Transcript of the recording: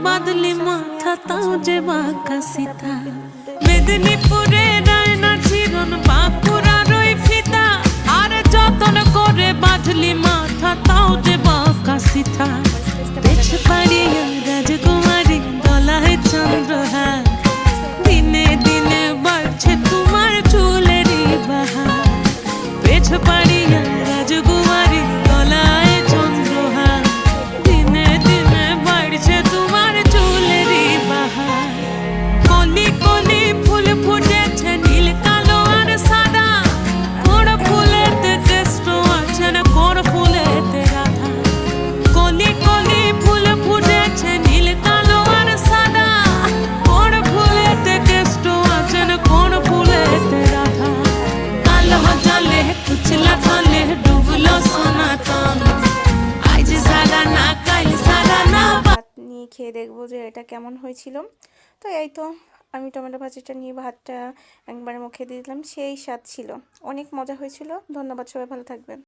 বাদলি মাথা তাও যে বাঁকা সিতা মেদিনীপুরে রায়না চিরন বাঁকুড়ার ওই ফিতা আর যতন করে বাঁধলি মাথা তাও যে বাঁকা সিতা পেছ পাড়িয়া রাজকুমারী গলায় চন্দ্রহার দিনে দিনে বাড়ছে তোমার চুলেরই বাহার পেছ পাড়িয়া রাজকুমারী গলায় চন্দ্রহার দিনে দিনে বাড়ছে তোমার চুলেরই বাহার কলি কলি ফুল ফুটেছে নীল কালো আর সাদা কোন ফুলেতে কেষ্ট আছে না কোন ফুলেতে রাধা কলি কলি ফুল ফুটেছে নীল কালো আর সাদা কোন ফুলেতে কেষ্ট আছে না কোন ফুলেতে রাধা কালো জলে কুচলা তলে ডুবলো সনাতন আজ সারা না কাল সারা না ভাত নিয়ে খেয়ে দেখবো যে এটা কেমন হয়েছিল। তো এই তো আমি টমেটো ভাজিটা নিয়ে ভাতটা একবারে মুখে দিয়ে দিলাম, সেই স্বাদ ছিল, অনেক মজা হয়েছিল। ধন্যবাদ, সবাই ভালো থাকবেন।